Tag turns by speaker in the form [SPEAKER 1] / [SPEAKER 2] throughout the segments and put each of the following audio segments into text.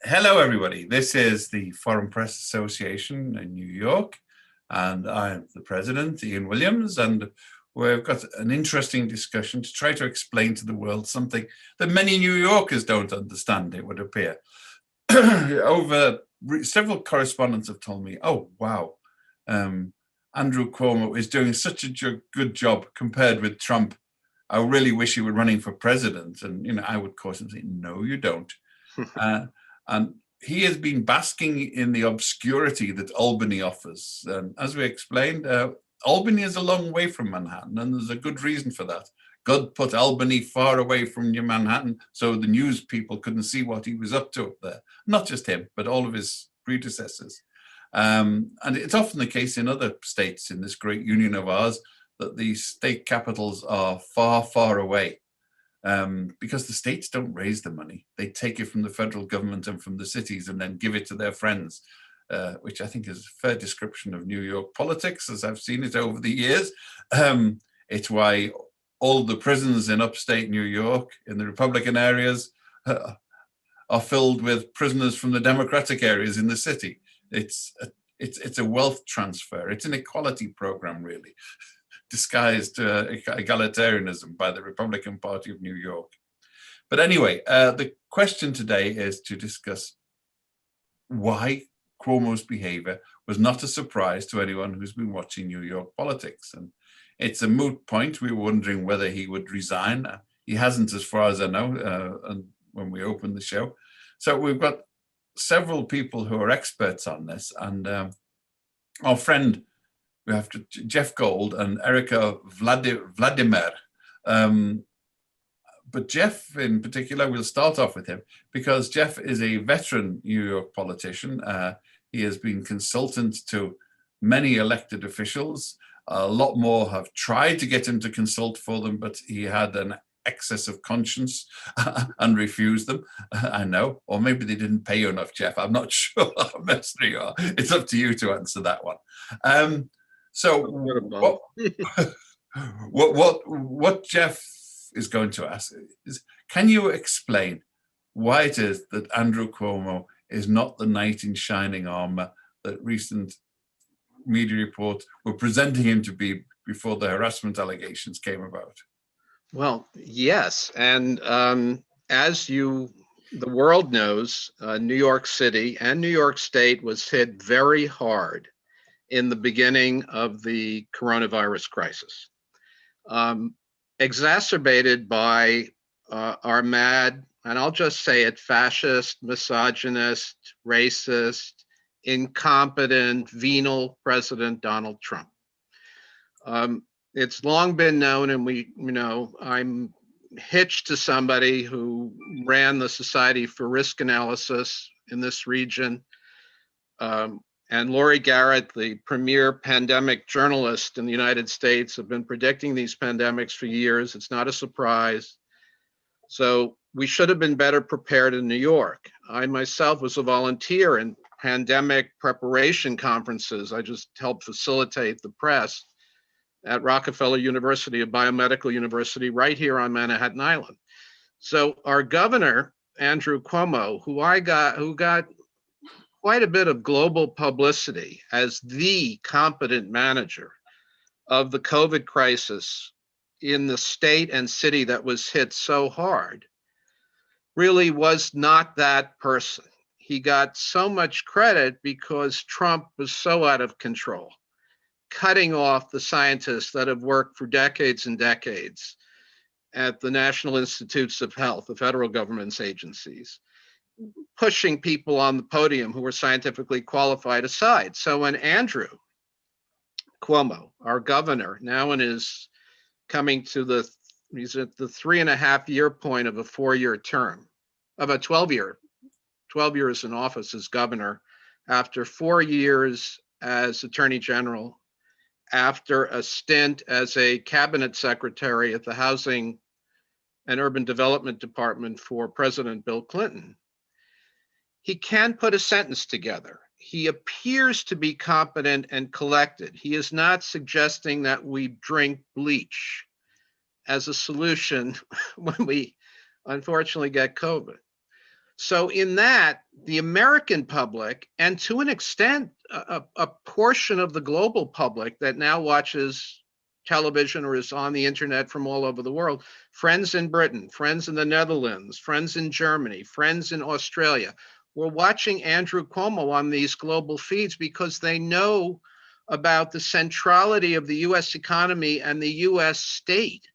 [SPEAKER 1] Hello, everybody. This is the Foreign Press Association in New York, and I'm the president, Ian Williams, and we've got an interesting discussion to try to explain to the world something that many New Yorkers don't understand, it would appear. Several correspondents have told me, oh, wow, Andrew Cuomo is doing such a good job compared with Trump. I really wish he were running for president. And, I would caution and say, no, you don't. And he has been basking in the obscurity that Albany offers. As we explained, Albany is a long way from Manhattan, and there's a good reason for that. God put Albany far away from New Manhattan so the news people couldn't see what he was up to up there. Not just him, but all of his predecessors. And it's often the case in other states in this great union of ours that the state capitals are far, far away. Because the states don't raise the money. They take it from the federal government and from the cities and then give it to their friends, which I think is a fair description of New York politics as I've seen it over the years. It's why all the prisons in upstate New York, in the Republican areas, are filled with prisoners from the Democratic areas in the city. It's a wealth transfer. It's an equality program, really, disguised egalitarianism by the Republican Party of New York. But anyway, the question today is to discuss why Cuomo's behavior was not a surprise to anyone who's been watching New York politics. And it's a moot point. We were wondering whether he would resign. He hasn't, as far as I know, and when we opened the show. So we've got several people who are experts on this. And our friend, we have Jeff Gold and Erica Vladimer. But Jeff in particular, we'll start off with him because Jeff is a veteran New York politician. He has been consultant to many elected officials. A lot more have tried to get him to consult for them, but he had an excess of conscience and refused them. I know, or maybe they didn't pay you enough, Jeff. I'm not sure how messy you are. It's up to you to answer that one. So what Jeff is going to ask is, can you explain why it is that Andrew Cuomo is not the knight in shining armor that recent media reports were presenting him to be before the harassment allegations came about?
[SPEAKER 2] Well, yes. And as the world knows, New York City and New York State was hit very hard in the beginning of the coronavirus crisis, exacerbated by our mad, and I'll just say it, fascist, misogynist, racist, incompetent, venal President Donald Trump. It's long been known, and I'm hitched to somebody who ran the Society for Risk Analysis in this region. And Laurie Garrett, the premier pandemic journalist in the United States, have been predicting these pandemics for years. It's not a surprise. So we should have been better prepared in New York. I myself was a volunteer in pandemic preparation conferences. I just helped facilitate the press at Rockefeller University, a biomedical university right here on Manhattan Island. So our governor, Andrew Cuomo, who got quite a bit of global publicity as the competent manager of the COVID crisis in the state and city that was hit so hard, really was not that person. He got so much credit because Trump was so out of control, cutting off the scientists that have worked for decades and decades at the National Institutes of Health, the federal government's agencies, pushing people on the podium who were scientifically qualified aside. So when Andrew Cuomo, our governor, now coming to he's at the 3.5-year point of a 4-year term, of a 12 years in office as governor, after 4 years as attorney general, after a stint as a cabinet secretary at the Housing and Urban Development Department for President Bill Clinton. He can put a sentence together. He appears to be competent and collected. He is not suggesting that we drink bleach as a solution when we unfortunately get COVID. So in that, the American public, and to an extent, a portion of the global public that now watches television or is on the internet from all over the world, friends in Britain, friends in the Netherlands, friends in Germany, friends in Australia, were watching Andrew Cuomo on these global feeds because they know about the centrality of the US economy and the US state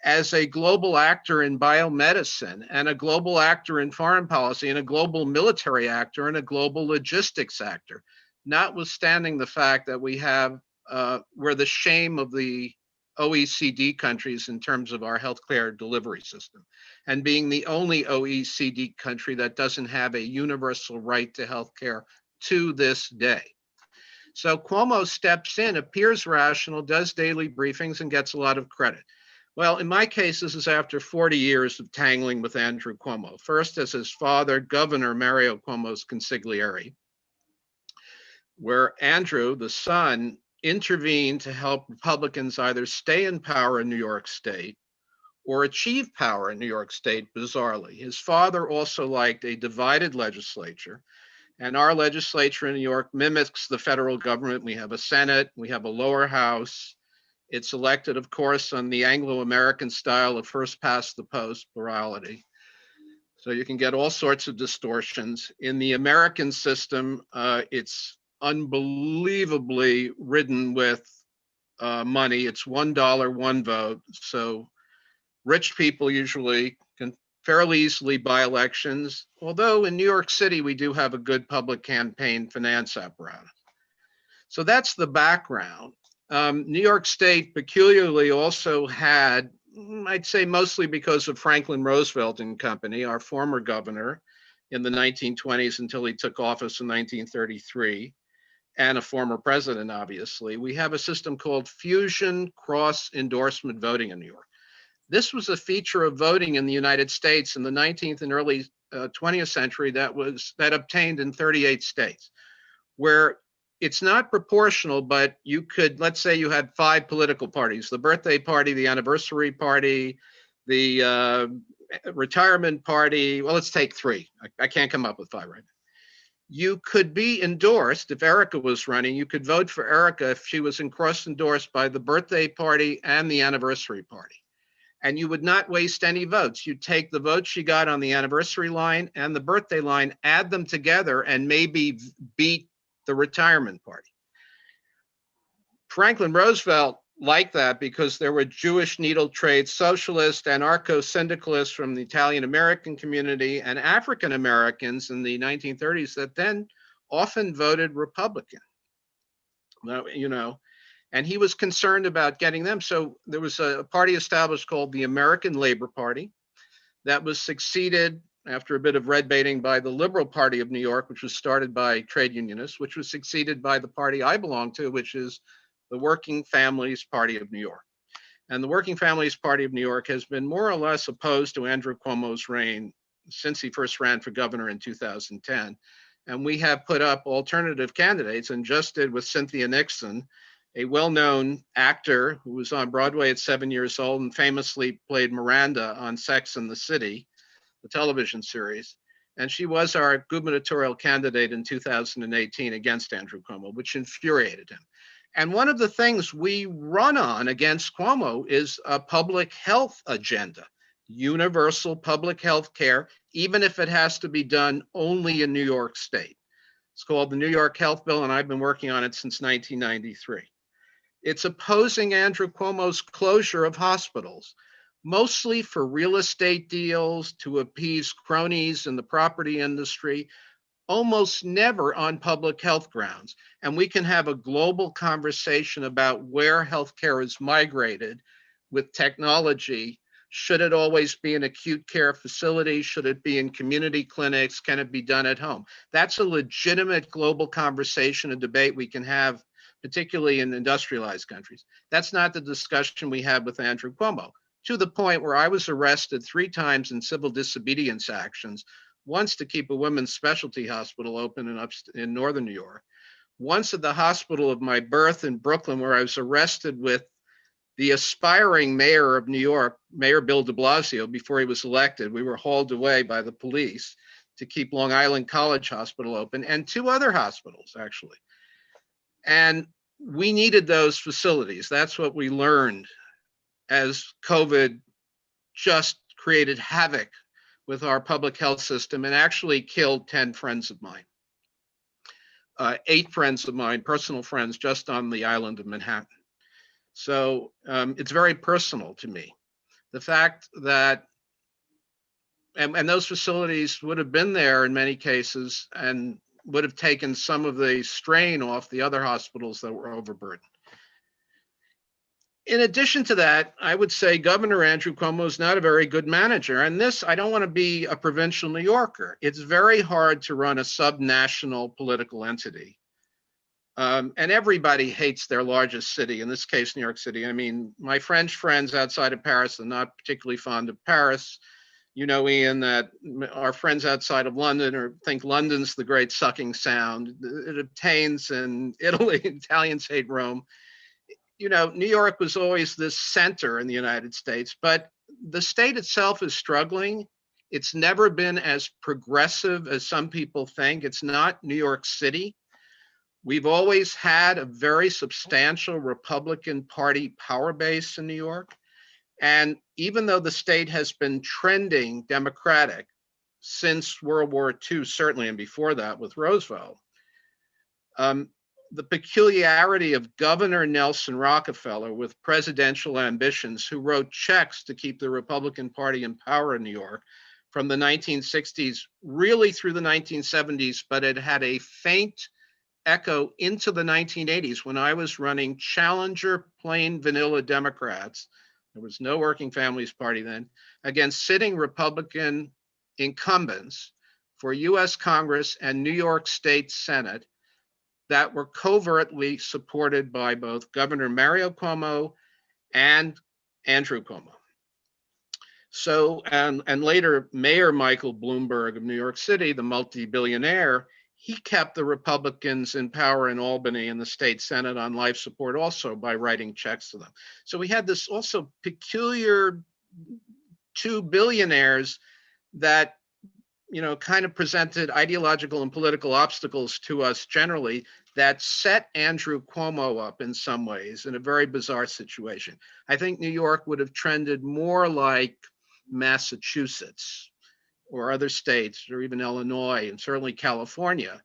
[SPEAKER 2] as a global actor in biomedicine and a global actor in foreign policy and a global military actor and a global logistics actor, notwithstanding the fact that we're the shame of the OECD countries in terms of our healthcare delivery system, and being the only OECD country that doesn't have a universal right to healthcare to this day. So Cuomo steps in, appears rational, does daily briefings, and gets a lot of credit. Well, in my case, this is after 40 years of tangling with Andrew Cuomo. First as his father, Governor Mario Cuomo's consigliere, where Andrew, the son, intervened to help Republicans either stay in power in New York State or achieve power in New York State, bizarrely. His father also liked a divided legislature. And our legislature in New York mimics the federal government. We have a Senate, we have a lower house. It's elected, of course, on the Anglo-American style of first past the post plurality. So you can get all sorts of distortions. In the American system, it's unbelievably ridden with money. It's $1, one vote. So rich people usually can fairly easily buy elections, although in New York City, we do have a good public campaign finance apparatus. So that's the background. New York State peculiarly also had, I'd say mostly because of Franklin Roosevelt and company, our former governor in the 1920s until he took office in 1933, and a former president, obviously, we have a system called fusion cross endorsement voting in New York. This was a feature of voting in the United States in the 19th and early 20th century that obtained in 38 states, where it's not proportional, but you could, let's say you had 5 political parties, the birthday party, the anniversary party, the retirement party. Well, let's take 3. I can't come up with 5 right now. You could be endorsed, if Erica was running, you could vote for Erica if she was cross-endorsed by the birthday party and the anniversary party. And you would not waste any votes. You'd take the votes she got on the anniversary line and the birthday line, add them together, and maybe beat the retirement party. Franklin Roosevelt liked that because there were Jewish needle trade socialists, anarcho-syndicalists from the Italian American community, and African Americans in the 1930s that then often voted Republican. And he was concerned about getting them. So there was a party established called the American Labor Party that was succeeded after a bit of red baiting by the Liberal Party of New York, which was started by trade unionists, which was succeeded by the party I belong to, which is the Working Families Party of New York. And the Working Families Party of New York has been more or less opposed to Andrew Cuomo's reign since he first ran for governor in 2010. And we have put up alternative candidates, and just did with Cynthia Nixon, a well-known actor who was on Broadway at 7 years old and famously played Miranda on Sex and the City, the television series. And she was our gubernatorial candidate in 2018 against Andrew Cuomo, which infuriated him. And one of the things we run on against Cuomo is a public health agenda, universal public health care, even if it has to be done only in New York State. It's called the New York Health Bill, and I've been working on it since 1993. It's opposing Andrew Cuomo's closure of hospitals, mostly for real estate deals to appease cronies in the property industry, almost never on public health grounds. And we can have a global conversation about where healthcare is migrated with technology. Should it always be an acute care facility? Should it be in community clinics? Can it be done at home? That's a legitimate global conversation and debate we can have, particularly in industrialized countries. That's not the discussion we had with Andrew Cuomo, to the point where I was arrested 3 times in civil disobedience actions, once to keep a women's specialty hospital open in northern New York, once at the hospital of my birth in Brooklyn, where I was arrested with the aspiring mayor of New York, Mayor Bill de Blasio, before he was elected. We were hauled away by the police. to keep Long Island College Hospital open, and 2 other hospitals, actually. And we needed those facilities. That's what we learned as COVID just created havoc with our public health system and actually killed 10 friends of mine. 8 friends of mine, personal friends, just on the island of Manhattan. So it's very personal to me. The fact that, and those facilities would have been there in many cases and would have taken some of the strain off the other hospitals that were overburdened. In addition to that, I would say Governor Andrew Cuomo is not a very good manager. And this, I don't want to be a provincial New Yorker. It's very hard to run a subnational political entity. And everybody hates their largest city, in this case, New York City. I mean, my French friends outside of Paris are not particularly fond of Paris. You know, Ian, that our friends outside of London think London's the great sucking sound. It obtains in Italy. Italians hate Rome. You know, New York was always this center in the United States, but the state itself is struggling. It's never been as progressive as some people think. It's not New York City. We've always had a very substantial Republican Party power base in New York. And even though the state has been trending Democratic since World War II, certainly, and before that with Roosevelt, the peculiarity of Governor Nelson Rockefeller with presidential ambitions, who wrote checks to keep the Republican Party in power in New York from the 1960s really through the 1970s, but it had a faint echo into the 1980s when I was running challenger plain vanilla Democrats. There was no Working Families Party then, against sitting Republican incumbents for US Congress and New York State Senate that were covertly supported by both Governor Mario Cuomo and Andrew Cuomo. So, and later Mayor Michael Bloomberg of New York City, the multi-billionaire, he kept the Republicans in power in Albany and the state Senate on life support also by writing checks to them. So we had this also peculiar 2 billionaires that, you know, kind of presented ideological and political obstacles to us generally that set Andrew Cuomo up in some ways in a very bizarre situation. I think New York would have trended more like Massachusetts or other states, or even Illinois, and certainly California.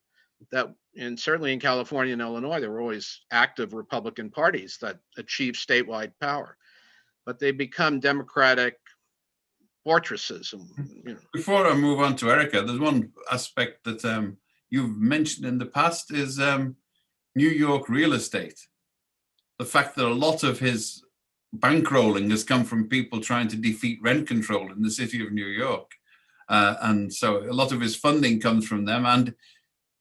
[SPEAKER 2] And certainly in California and Illinois, there were always active Republican parties that achieved statewide power, but they become Democratic fortresses. You know.
[SPEAKER 1] Before I move on to Erica, there's one aspect that you've mentioned in the past is New York real estate. The fact that a lot of his bankrolling has come from people trying to defeat rent control in the city of New York. And so a lot of his funding comes from them. And,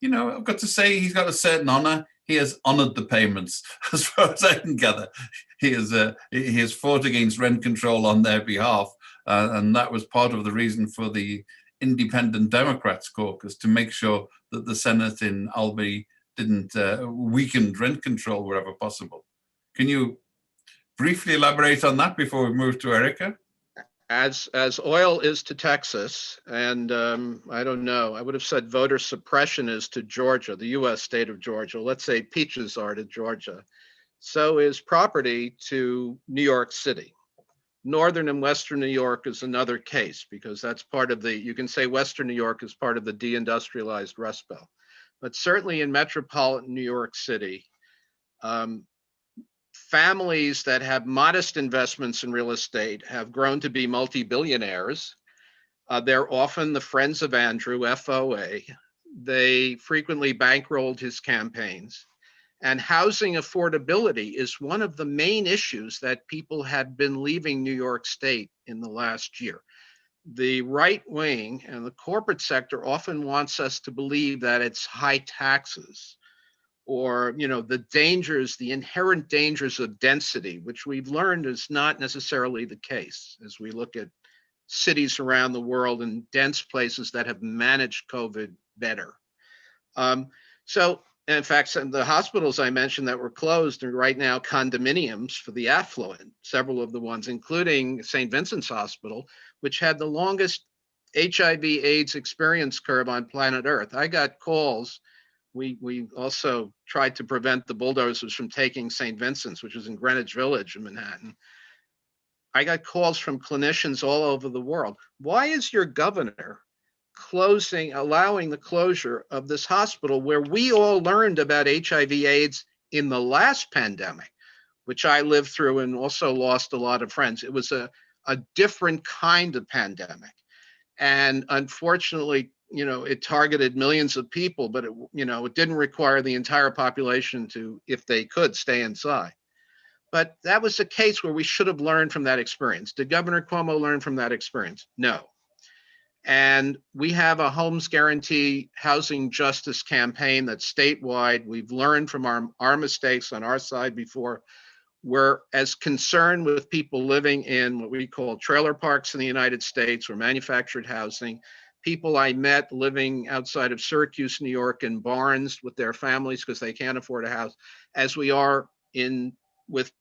[SPEAKER 1] you know, I've got to say he's got a certain honor. He has honored the payments, as far as I can gather. He has fought against rent control on their behalf. And that was part of the reason for the Independent Democrats caucus, to make sure that the Senate in Albany didn't weaken rent control wherever possible. Can you briefly elaborate on that before we move to Erica?
[SPEAKER 2] As oil is to Texas, and I don't know, I would have said voter suppression is to Georgia, the US state of Georgia. Let's say peaches are to Georgia. So is property to New York City. Northern and Western New York is another case, because that's part of the, you can say Western New York is part of the deindustrialized Rust Belt. But certainly in metropolitan New York City, families that have modest investments in real estate have grown to be multi-billionaires. They're often the friends of Andrew, FOA. They frequently bankrolled his campaigns. And housing affordability is one of the main issues that people had been leaving New York State in the last year. The right wing and the corporate sector often wants us to believe that it's high taxes, or, you know, the dangers, the inherent dangers of density, which we've learned is not necessarily the case as we look at cities around the world and dense places that have managed COVID better. So, in fact, some of the hospitals I mentioned that were closed are right now condominiums for the affluent, several of the ones, including St. Vincent's Hospital, which had the longest HIV/AIDS experience curve on planet Earth. I got calls. We also tried to prevent the bulldozers from taking St. Vincent's, which is in Greenwich Village in Manhattan. I got calls from clinicians all over the world. Why is your governor allowing the closure of this hospital where we all learned about HIV/AIDS in the last pandemic, which I lived through and also lost a lot of friends? It was a different kind of pandemic. And unfortunately, it targeted millions of people, but it didn't require the entire population to, if they could, stay inside. But that was a case where we should have learned from that experience. Did Governor Cuomo learn from that experience? No. And we have a homes guarantee housing justice campaign that's statewide. We've learned from our mistakes on our side before. We're as concerned with people living in what we call trailer parks in the United States or manufactured housing. People I met living outside of Syracuse, New York, in barns with their families because they can't afford a house, as we are with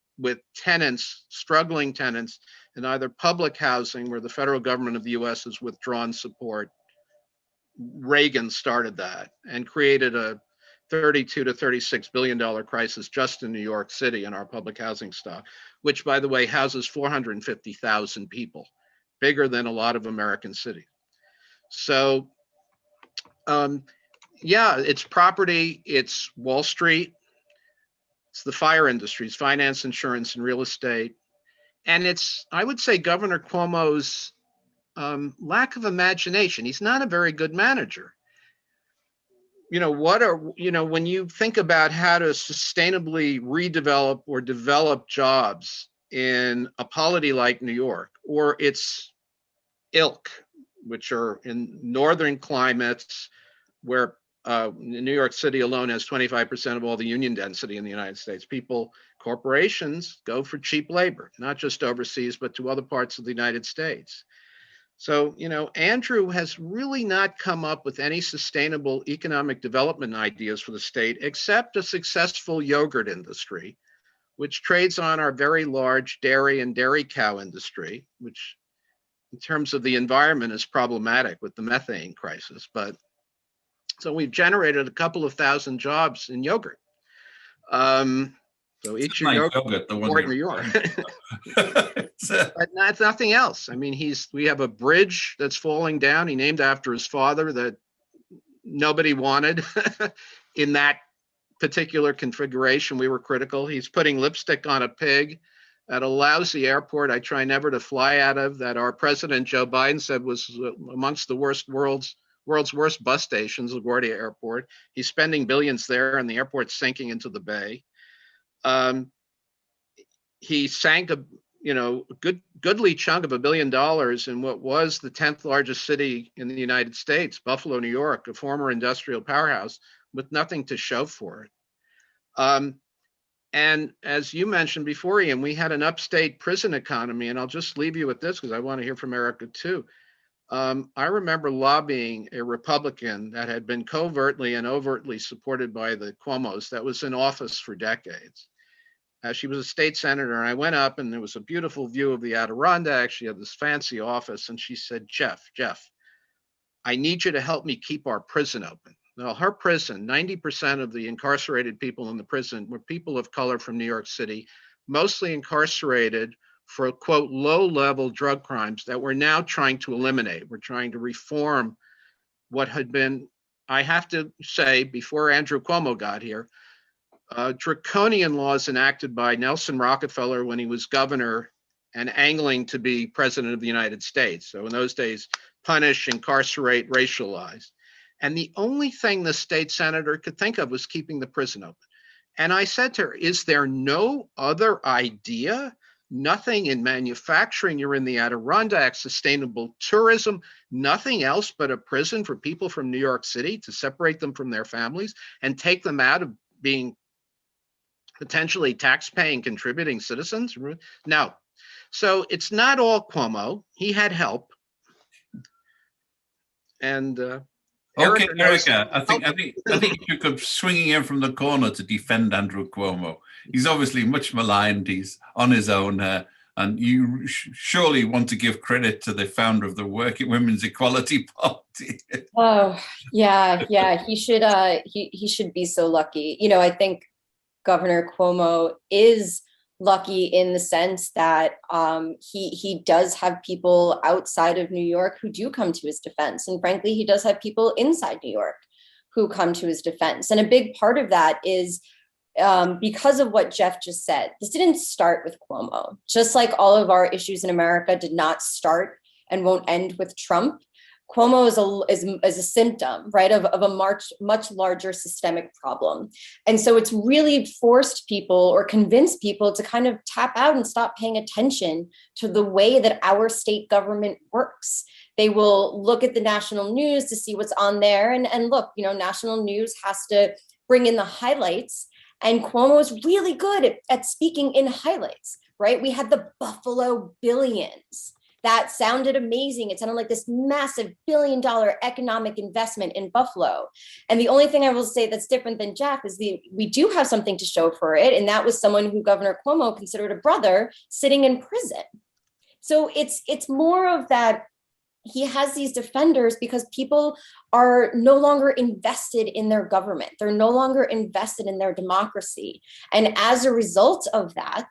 [SPEAKER 2] tenants, struggling tenants in either public housing where the federal government of the US has withdrawn support. Reagan started that and created a $32 to $36 billion crisis just in New York City in our public housing stock, which, by the way, houses 450,000 people, bigger than a lot of American cities. So, yeah, it's property, it's Wall Street, it's the fire industries, finance, insurance, and real estate. And it's, I would say, Governor Cuomo's lack of imagination. He's not a very good manager. When you think about how to sustainably redevelop or develop jobs in a polity like New York or its ilk, which are in northern climates where New York City alone has 25% of all the union density in the United States. Corporations go for cheap labor, not just overseas, but to other parts of the United States. So, Andrew has really not come up with any sustainable economic development ideas for the state, except a successful yogurt industry, which trades on our very large dairy and dairy cow industry, which in terms of the environment is problematic with the methane crisis. But so we've generated a couple of thousand jobs in yogurt. So eat your yogurt, support New York. But that's nothing else. I mean, we have a bridge that's falling down. He named after his father that nobody wanted in that particular configuration. We were critical. He's putting lipstick on a pig at a lousy airport I try never to fly out of, that our president, Joe Biden, said was amongst the world's worst bus stations, LaGuardia Airport. He's spending billions there and the airport's sinking into the bay. He sank a goodly chunk of $1 billion in what was the 10th largest city in the United States, Buffalo, New York, a former industrial powerhouse, with nothing to show for it. And as you mentioned before, Ian, we had an upstate prison economy, and I'll just leave you with this because I want to hear from Erica too. I remember lobbying a Republican that had been covertly and overtly supported by the Cuomos that was in office for decades. She was a state senator, and I went up, and there was a beautiful view of the Adirondacks. She had this fancy office, and she said, Jeff, I need you to help me keep our prison open. Now, her prison, 90% of the incarcerated people in the prison were people of color from New York City, mostly incarcerated for, quote, low-level drug crimes that we're now trying to eliminate. We're trying to reform what had been, I have to say, before Andrew Cuomo got here, draconian laws enacted by Nelson Rockefeller when he was governor and angling to be president of the United States. So in those days, punish, incarcerate, racialize. And the only thing the state senator could think of was keeping the prison open. And I said to her, is there no other idea? Nothing in manufacturing, you're in the Adirondack, sustainable tourism, nothing else but a prison for people from New York City to separate them from their families and take them out of being potentially tax-paying, contributing citizens? No. So it's not all Cuomo. He had help. And
[SPEAKER 1] okay, Erica, I think you could swinging in from the corner to defend Andrew Cuomo. He's obviously much maligned. He's on his own. And you surely want to give credit to the founder of the Working Women's Equality Party.
[SPEAKER 3] Oh, yeah, yeah. He should be so lucky. I think Governor Cuomo is lucky in the sense that he does have people outside of New York who do come to his defense. And frankly, he does have people inside New York who come to his defense. And a big part of that is because of what Jeff just said. This didn't start with Cuomo, just like all of our issues in America did not start and won't end with Trump. Cuomo is a symptom, right, of a much larger systemic problem. And so it's really forced people or convinced people to kind of tap out and stop paying attention to the way that our state government works. They will look at the national news to see what's on there. And look, national news has to bring in the highlights. And Cuomo is really good at speaking in highlights, right? We had the Buffalo billions. That sounded amazing. It sounded like this massive $1 billion economic investment in Buffalo. And the only thing I will say that's different than Jeff is we do have something to show for it. And that was someone who Governor Cuomo considered a brother sitting in prison. So it's more of that. He has these defenders because people are no longer invested in their government. They're no longer invested in their democracy. And as a result of that,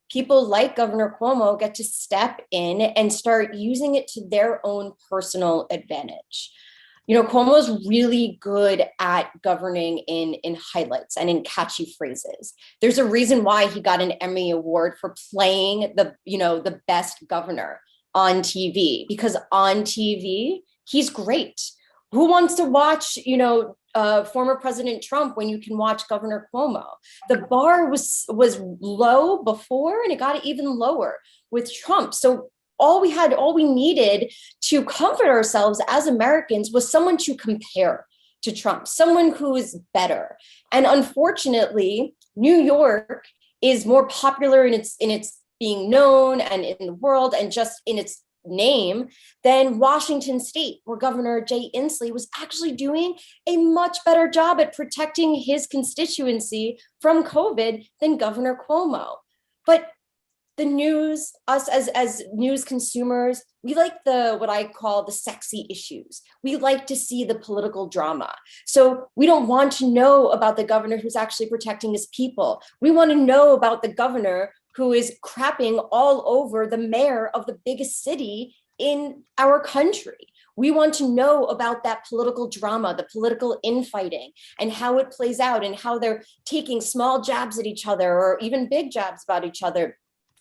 [SPEAKER 3] people like Governor Cuomo get to step in and start using it to their own personal advantage. Cuomo's really good at governing in highlights and in catchy phrases. There's a reason why he got an Emmy Award for playing the best governor on TV, because on TV, he's great. Who wants to watch, former President Trump when you can watch Governor Cuomo? The bar was low before, and it got even lower with Trump. So all we needed to comfort ourselves as Americans was someone to compare to Trump, someone who is better. And unfortunately, New York is more popular in its being known and in the world and just in its name than Washington State, where Governor Jay Inslee was actually doing a much better job at protecting his constituency from COVID than Governor Cuomo. But the news, us as news consumers, we like what I call the sexy issues. We like to see the political drama. So we don't want to know about the governor who's actually protecting his people. We want to know about the governor who is crapping all over the mayor of the biggest city in our country. We want to know about that political drama, the political infighting, and how it plays out, and how they're taking small jabs at each other or even big jabs about each other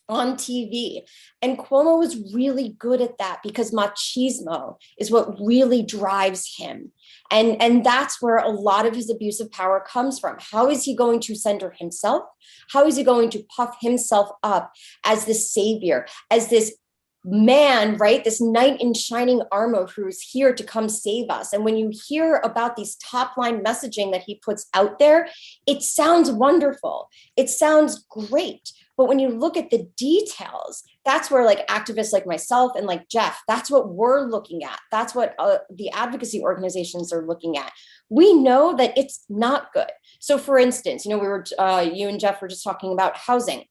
[SPEAKER 3] on TV. And Cuomo was really good at that because machismo is what really drives him. And that's where a lot of his abuse of power comes from. How is he going to center himself? How is he going to puff himself up as the savior, as this man, right? This knight in shining armor who's here to come save us. And when you hear about these top line messaging that he puts out there, it sounds wonderful. It sounds great. But when you look at the details, that's where like activists like myself and like Jeff, that's what we're looking at. That's what the advocacy organizations are looking at. We know that it's not good. So for instance, you and Jeff were just talking about housing.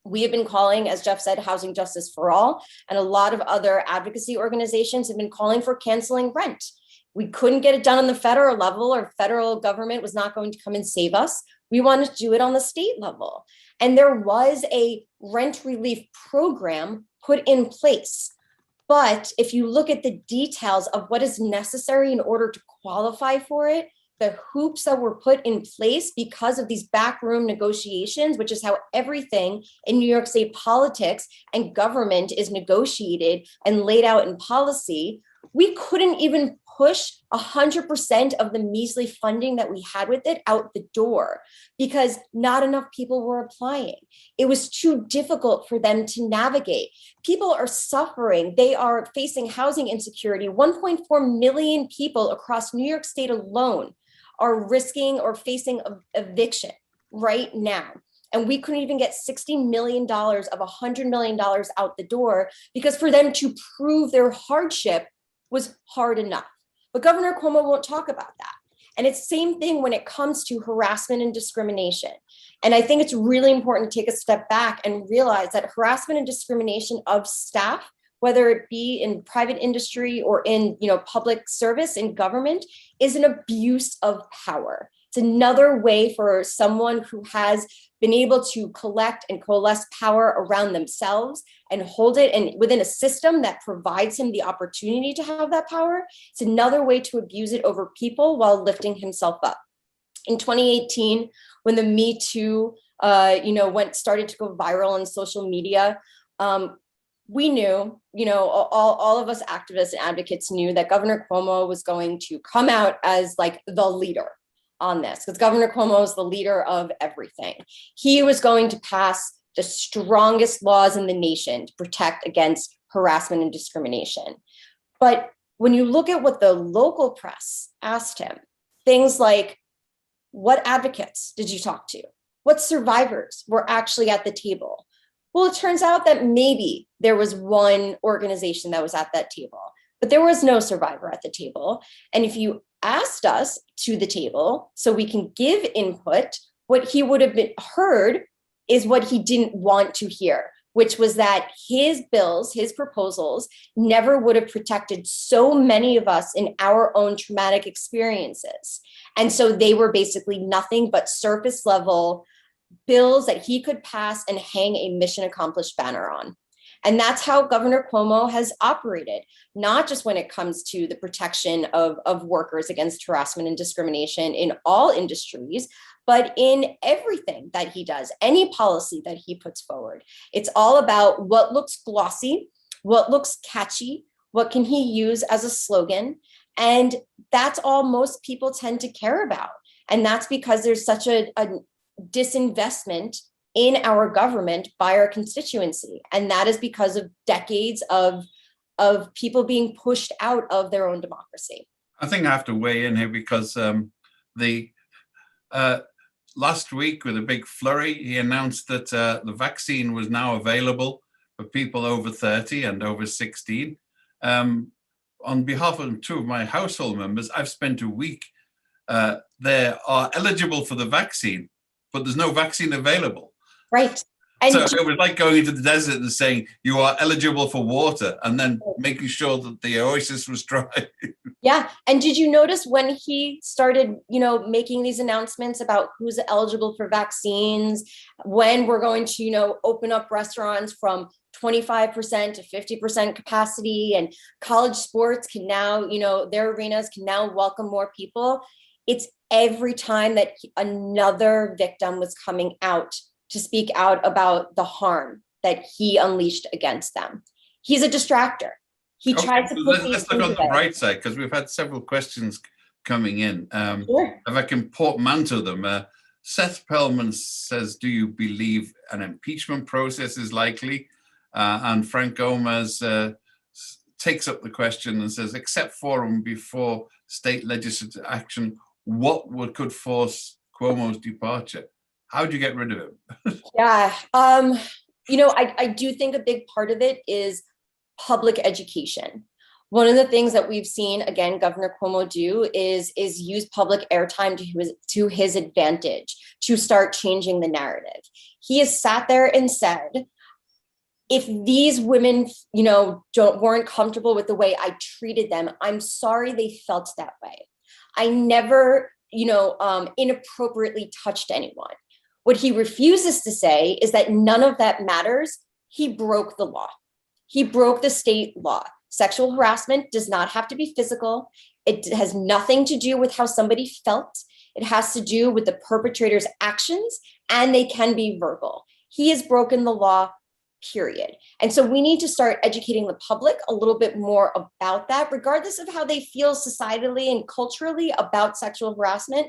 [SPEAKER 3] We have been calling, as Jeff said, housing justice for all. And a lot of other advocacy organizations have been calling for canceling rent. We couldn't get it done on the federal level, or federal government was not going to come and save us. We wanted to do it on the state level. And there was a rent relief program put in place. But if you look at the details of what is necessary in order to qualify for it, the hoops that were put in place because of these backroom negotiations, which is how everything in New York State politics and government is negotiated and laid out in policy, we couldn't even push 100% of the measly funding that we had with it out the door because not enough people were applying. It was too difficult for them to navigate. People are suffering. They are facing housing insecurity. 1.4 million people across New York State alone are risking or facing eviction right now. And we couldn't even get $60 million of $100 million out the door because for them to prove their hardship was hard enough. But Governor Cuomo won't talk about that. And it's the same thing when it comes to harassment and discrimination. And I think it's really important to take a step back and realize that harassment and discrimination of staff, whether it be in private industry or in public service in government, is an abuse of power. It's another way for someone who has been able to collect and coalesce power around themselves and hold it and within a system that provides him the opportunity to have that power. It's another way to abuse it over people while lifting himself up. In 2018, when the Me Too, started to go viral on social media, we knew, all of us activists and advocates knew that Governor Cuomo was going to come out as like the leader on this, because Governor Cuomo is the leader of everything. He was going to pass the strongest laws in the nation to protect against harassment and discrimination. But when you look at what the local press asked him, things like, what advocates did you talk to? What survivors were actually at the table? Well, it turns out that maybe there was one organization that was at that table, but there was no survivor at the table. And if you asked us to the table so we can give input, what he would have heard is what he didn't want to hear, which was that his bills, his proposals never would have protected so many of us in our own traumatic experiences. And so they were basically nothing but surface level bills that he could pass and hang a mission accomplished banner on. And that's how Governor Cuomo has operated, not just when it comes to the protection of workers against harassment and discrimination in all industries, but in everything that he does, any policy that he puts forward. It's all about what looks glossy, what looks catchy, what can he use as a slogan. And that's all most people tend to care about. And that's because there's such a disinvestment in our government by our constituency. And that is because of decades of people being pushed out of their own democracy.
[SPEAKER 1] I think I have to weigh in here because last week, with a big flurry, he announced that the vaccine was now available for people over 30 and over 16. On behalf of two of my household members, I've spent a week. They are eligible for the vaccine, but there's no vaccine available.
[SPEAKER 3] Right. And
[SPEAKER 1] so it was like going into the desert and saying you are eligible for water and then making sure that the oasis was dry.
[SPEAKER 3] Yeah. And did you notice when he started, making these announcements about who's eligible for vaccines, when we're going to, open up restaurants from 25% to 50% capacity, and college sports can now, their arenas can now welcome more people. It's every time that another victim was coming out to speak out about the harm that he unleashed against them. He's a distractor. He tried to put
[SPEAKER 1] let's look on the bright side, because we've had several questions coming in.
[SPEAKER 3] Sure.
[SPEAKER 1] If I can portmanteau them, Seth Pellman says, do you believe an impeachment process is likely? And Frank Gomez takes up the question and says, except for and before state legislative action, what could force Cuomo's departure? How do you get rid of him?
[SPEAKER 3] Yeah, I do think a big part of it is public education. One of the things that we've seen, again, Governor Cuomo do is use public airtime to his advantage to start changing the narrative. He has sat there and said, if these women, weren't comfortable with the way I treated them, I'm sorry they felt that way. I never, inappropriately touched anyone. What he refuses to say is that none of that matters. He broke the law. He broke the state law. Sexual harassment does not have to be physical. It has nothing to do with how somebody felt. It has to do with the perpetrator's actions, and they can be verbal. He has broken the law, period. And so we need to start educating the public a little bit more about that, regardless of how they feel societally and culturally about sexual harassment.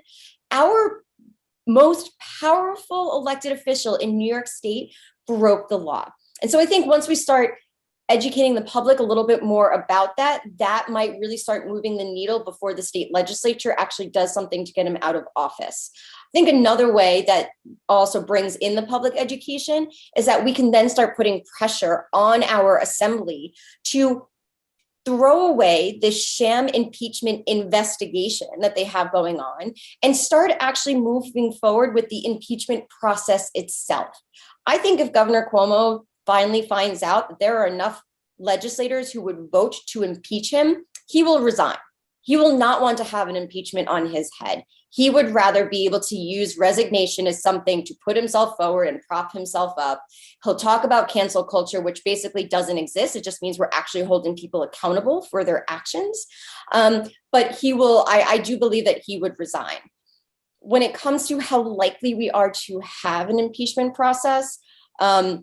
[SPEAKER 3] Our most powerful elected official in New York State broke the law. And so I think once we start educating the public a little bit more about that, that might really start moving the needle before the state legislature actually does something to get him out of office. I think another way that also brings in the public education is that we can then start putting pressure on our assembly to throw away this sham impeachment investigation that they have going on and start actually moving forward with the impeachment process itself. I think if Governor Cuomo finally finds out that there are enough legislators who would vote to impeach him, he will resign. He will not want to have an impeachment on his head. He would rather be able to use resignation as something to put himself forward and prop himself up. He'll talk about cancel culture, which basically doesn't exist. It just means we're actually holding people accountable for their actions. But he will, I do believe that he would resign. When it comes to how likely we are to have an impeachment process, I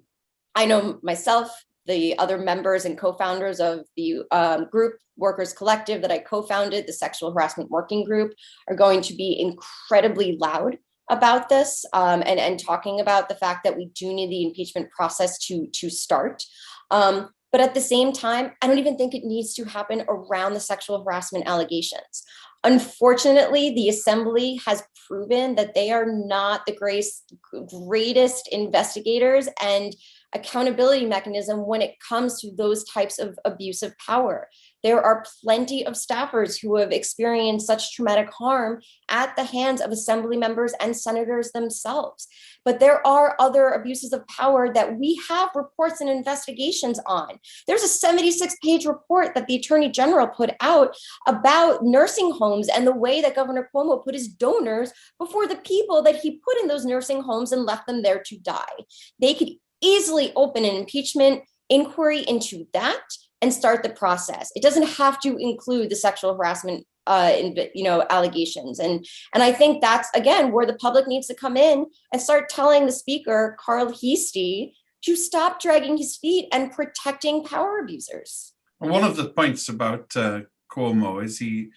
[SPEAKER 3] know myself, the other members and co-founders of the group Workers Collective that I co-founded, the Sexual Harassment Working Group, are going to be incredibly loud about this and talking about the fact that we do need the impeachment process to start. But at the same time, I don't even think it needs to happen around the sexual harassment allegations. Unfortunately, the Assembly has proven that they are not the greatest investigators and accountability mechanism when it comes to those types of abuse of power. There are plenty of staffers who have experienced such traumatic harm at the hands of Assembly members and senators themselves. But there are other abuses of power that we have reports and investigations on. There's a 76-page report that the Attorney General put out about nursing homes and the way that Governor Cuomo put his donors before the people that he put in those nursing homes and left them there to die. They could easily open an impeachment inquiry into that and start the process. It doesn't have to include the sexual harassment allegations. And I think that's, again, where the public needs to come in and start telling the speaker, Carl Heastie, to stop dragging his feet and protecting power abusers.
[SPEAKER 1] One of the points about Cuomo is he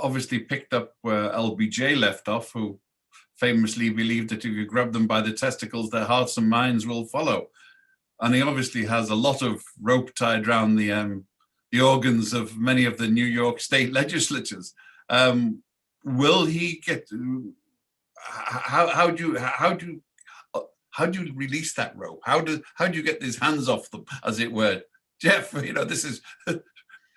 [SPEAKER 1] obviously picked up where LBJ left off, who famously believed that if you grab them by the testicles, their hearts and minds will follow. And he obviously has a lot of rope tied around the organs of many of the New York state legislatures. Will he get? How do you release that rope? How do you get his hands off them, as it were? Jeff, this is.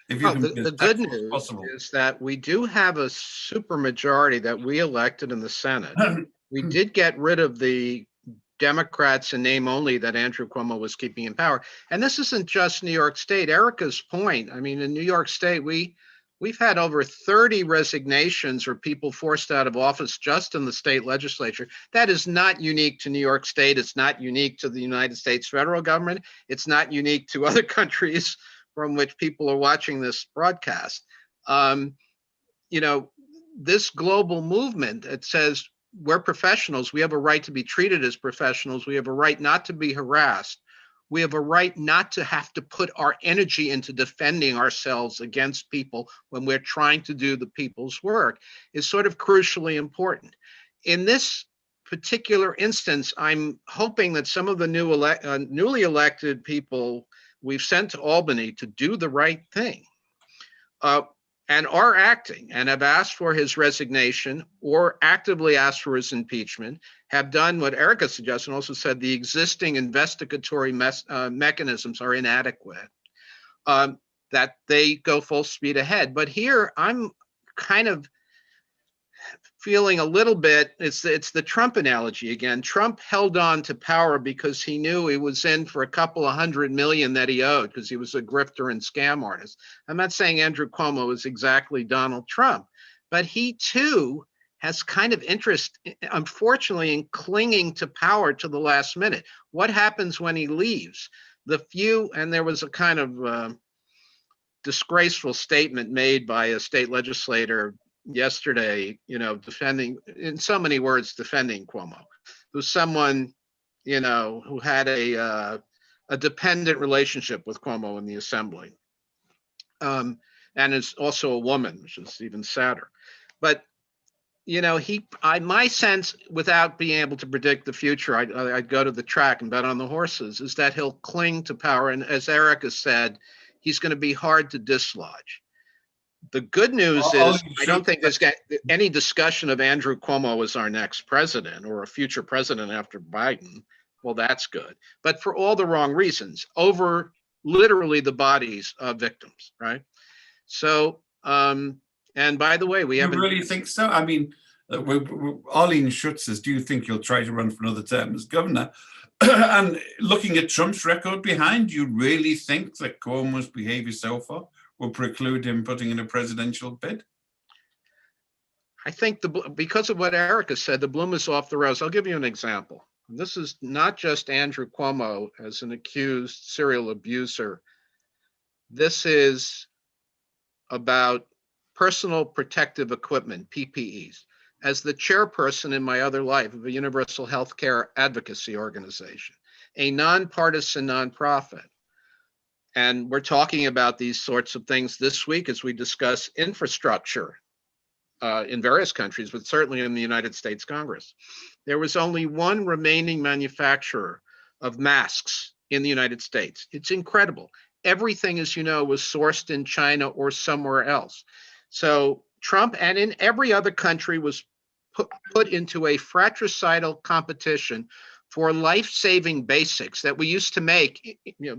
[SPEAKER 1] If you
[SPEAKER 2] the good news is that we do have a supermajority that we elected in the Senate. We did get rid of the Democrats in name only that Andrew Cuomo was keeping in power. And this isn't just New York State. Erica's point, I mean, in New York State, we've had over 30 resignations or people forced out of office just in the state legislature. That is not unique to New York State. It's not unique to the United States federal government. It's not unique to other countries from which people are watching this broadcast. This global movement, it says, we're professionals. We have a right to be treated as professionals. We have a right not to be harassed. We have a right not to have to put our energy into defending ourselves against people when we're trying to do the people's work is sort of crucially important. In this particular instance, I'm hoping that some of the newly elected people we've sent to Albany to do the right thing and are acting and have asked for his resignation or actively asked for his impeachment, have done what Erica suggested and also said the existing investigatory mechanisms are inadequate, that they go full speed ahead. But here I'm kind of feeling a little bit, it's the Trump analogy again. Trump held on to power because he knew he was in for a couple of $100 million that he owed because he was a grifter and scam artist. I'm not saying Andrew Cuomo is exactly Donald Trump, but he too has kind of interest, unfortunately, in clinging to power to the last minute. What happens when he leaves? And there was a kind of disgraceful statement made by a state legislator yesterday, defending, in so many words, defending Cuomo, who's someone, who had a dependent relationship with Cuomo in the Assembly, and is also a woman, which is even sadder. But my sense, without being able to predict the future, I'd go to the track and bet on the horses, is that he'll cling to power, and as Erica said, he's going to be hard to dislodge. The good news is I don't think there's any discussion of Andrew Cuomo as our next president or a future president after Biden. Well, that's good. But for all the wrong reasons, over literally the bodies of victims, right? So, and by the way, we
[SPEAKER 1] You
[SPEAKER 2] haven't.
[SPEAKER 1] really think so? I mean, Arlene Schutz says, do you think you'll try to run for another term as governor? And looking at Trump's record behind, do you really think that Cuomo's behavior so far will preclude him putting in a presidential bid?
[SPEAKER 2] I think because of what Erica said, the bloom is off the rose. I'll give you an example. This is not just Andrew Cuomo as an accused serial abuser. This is about personal protective equipment, PPEs. As the chairperson in my other life of a universal healthcare advocacy organization, a nonpartisan nonprofit. And we're talking about these sorts of things this week as we discuss infrastructure in various countries, but certainly in the United States Congress. There was only one remaining manufacturer of masks in the United States. It's incredible. Everything, as you know, was sourced in China or somewhere else. So Trump, and in every other country, was put into a fratricidal competition for life-saving basics that we used to make.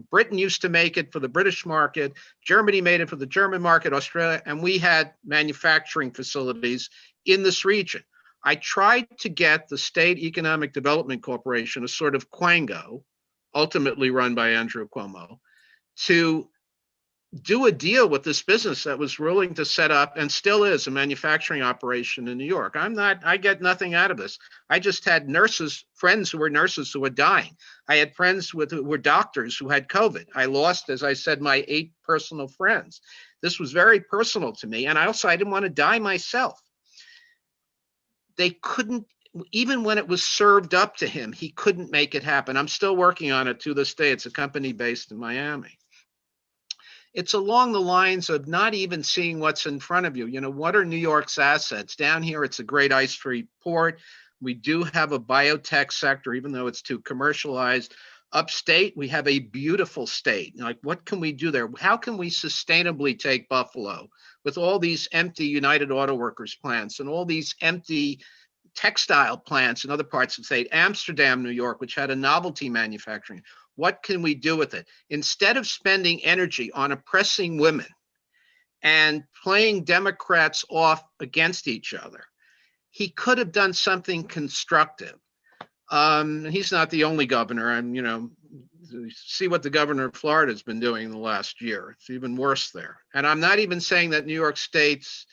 [SPEAKER 2] Britain used to make it for the British market, Germany made it for the German market, Australia, and we had manufacturing facilities in this region. I tried to get the State Economic Development Corporation, a sort of quango, ultimately run by Andrew Cuomo, to do a deal with this business that was willing to set up, and still is, a manufacturing operation in New York. I get nothing out of this. I just had friends who were dying. I had friends who were doctors who had COVID. I lost, as I said, my 8 personal friends. This was very personal to me. And I didn't want to die myself. They couldn't, even when it was served up to him, he couldn't make it happen. I'm still working on it to this day. It's a company based in Miami. It's along the lines of not even seeing what's in front of you. What are New York's assets? Down here, it's a great ice-free port. We do have a biotech sector, even though it's too commercialized. Upstate, we have a beautiful state. Like, what can we do there? How can we sustainably take Buffalo with all these empty United Auto Workers plants and all these empty textile plants in other parts of the state? Amsterdam, New York, which had a novelty manufacturing. What can we do with it? Instead of spending energy on oppressing women and playing Democrats off against each other, he could have done something constructive. He's not the only governor. See what the governor of Florida has been doing in the last year. It's even worse there. And I'm not even saying that New York State's,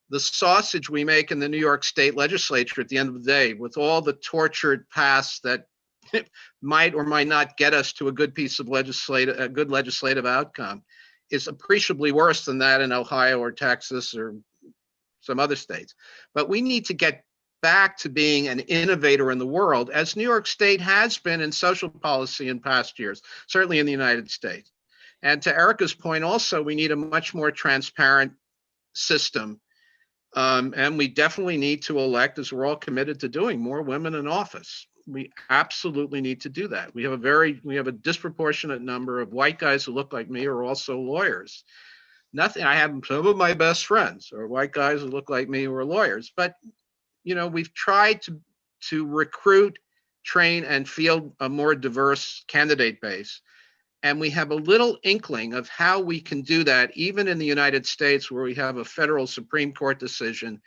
[SPEAKER 2] the sausage we make in the New York State legislature at the end of the day, with all the tortured past that might or might not get us to a good legislative outcome, is appreciably worse than that in Ohio or Texas or some other states. But we need to get back to being an innovator in the world, as New York State has been in social policy in past years, certainly in the United States. And to Erica's point also, we need a much more transparent system. And we definitely need to elect, as we're all committed to doing, more women in office. We absolutely need to do that. We have a disproportionate number of white guys who look like me who are also lawyers. I have some of my best friends are white guys who look like me who are lawyers. But, we've tried to recruit, train, and field a more diverse candidate base. And we have a little inkling of how we can do that, even in the United States, where we have a federal Supreme Court decision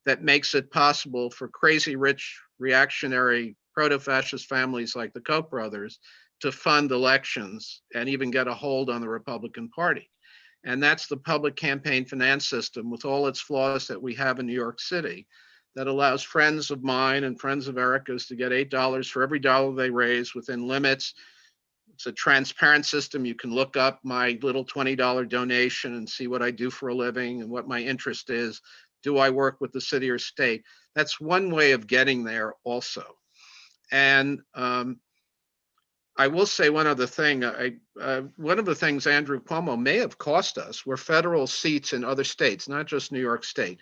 [SPEAKER 2] that makes it possible for crazy rich reactionary proto-fascist families like the Koch brothers to fund elections and even get a hold on the Republican Party. And that's the public campaign finance system, with all its flaws, that we have in New York City, that allows friends of mine and friends of Erica's to get $8 for every dollar they raise within limits. It's a transparent system. You can look up my little $20 donation and see what I do for a living and what my interest is. Do I work with the city or state? That's one way of getting there also. And I will say one other thing. One of the things Andrew Cuomo may have cost us were federal seats in other states, not just New York State,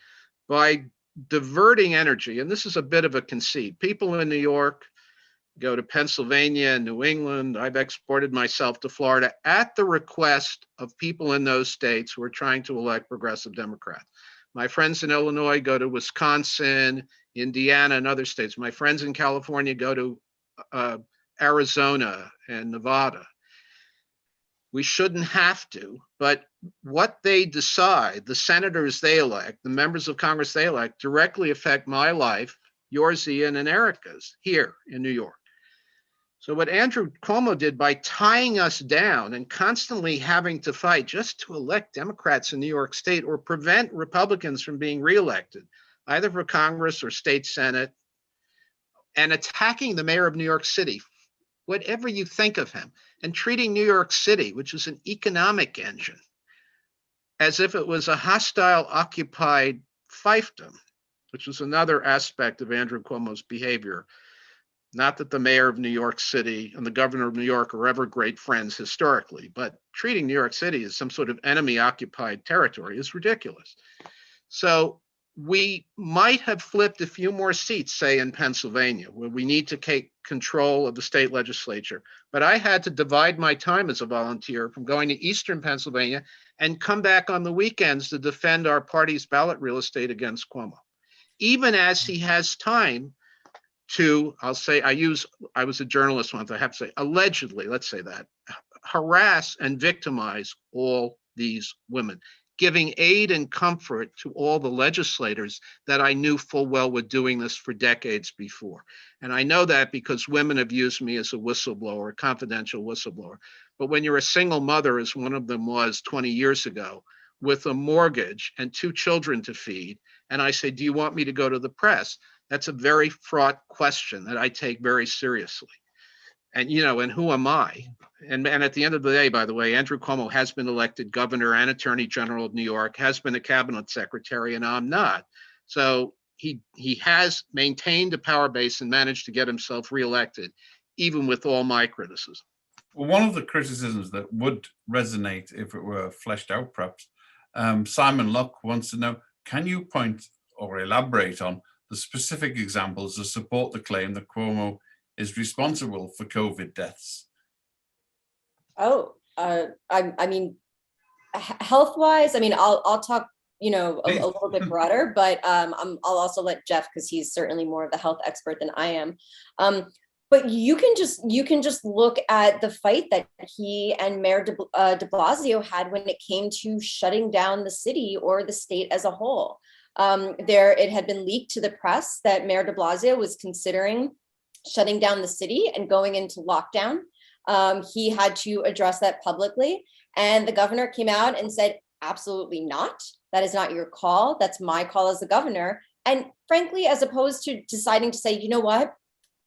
[SPEAKER 2] by diverting energy. And this is a bit of a conceit. People in New York go to Pennsylvania and New England. I've exported myself to Florida at the request of people in those states who are trying to elect progressive Democrats. My friends in Illinois go to Wisconsin, Indiana, and other states. My friends in California go to Arizona and Nevada. We shouldn't have to, but what they decide, the senators they elect, the members of Congress they elect, directly affect my life, yours, Ian, and Erica's here in New York. So what Andrew Cuomo did by tying us down and constantly having to fight just to elect Democrats in New York State or prevent Republicans from being reelected, either for Congress or state Senate, and attacking the mayor of New York City, whatever you think of him, and treating New York City, which is an economic engine, as if it was a hostile, occupied fiefdom, which was another aspect of Andrew Cuomo's behavior. Not that the mayor of New York City and the governor of New York are ever great friends historically, but treating New York City as some sort of enemy-occupied territory is ridiculous. So we might have flipped a few more seats, say in Pennsylvania, where we need to take control of the state legislature. But I had to divide my time as a volunteer from going to Eastern Pennsylvania and come back on the weekends to defend our party's ballot real estate against Cuomo. Even as he has time to, I'll say, I was a journalist once, I have to say, allegedly, let's say that, harass and victimize all these women, giving aid and comfort to all the legislators that I knew full well were doing this for decades before. And I know that because women have used me as a whistleblower, a confidential whistleblower. But when you're a single mother, as one of them was 20 years ago, with a mortgage and 2 children to feed, and I say, do you want me to go to the press? That's a very fraught question that I take very seriously. And, and who am I? And at the end of the day, by the way, Andrew Cuomo has been elected governor and attorney general of New York, has been a cabinet secretary, and I'm not. So he has maintained a power base and managed to get himself reelected, even with all my criticism.
[SPEAKER 1] Well, one of the criticisms that would resonate if it were fleshed out, perhaps, Simon Luck wants to know, can you point or elaborate on the specific examples that support the claim that Cuomo is responsible for COVID deaths?
[SPEAKER 3] Oh, I mean, health-wise, I mean, I'll talk, a little bit broader, but I'll also let Jeff, because he's certainly more of the health expert than I am. But you can just look at the fight that he and Mayor de Blasio had when it came to shutting down the city or the state as a whole. It had been leaked to the press that Mayor de Blasio was considering shutting down the city and going into lockdown. He had to address that publicly, and the governor came out and said, absolutely not. That is not your call. That's my call as the governor. And frankly, as opposed to deciding to say, you know what,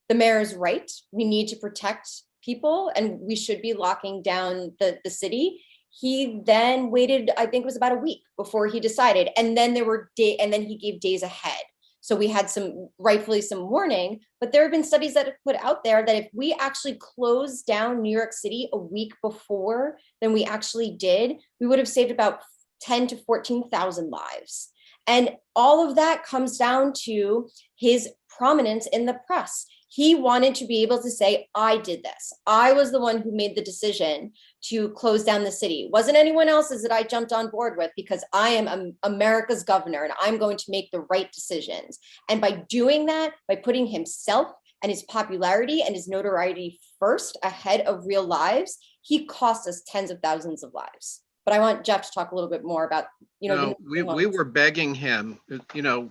[SPEAKER 3] the mayor is right, we need to protect people and we should be locking down the city, he then waited, I think it was about a week before he decided. And then he gave days ahead. So we had rightfully some warning, but there have been studies that have put out there that if we actually closed down New York City a week before than we actually did, we would have saved about 10 to 14,000 lives. And all of that comes down to his prominence in the press. He wanted to be able to say, I did this. I was the one who made the decision to close down the city. It wasn't anyone else's that I jumped on board with, because I am America's governor and I'm going to make the right decisions. And by doing that, by putting himself and his popularity and his notoriety first ahead of real lives, he cost us tens of thousands of lives. But I want Jeff to talk a little bit more about,
[SPEAKER 2] we were begging him,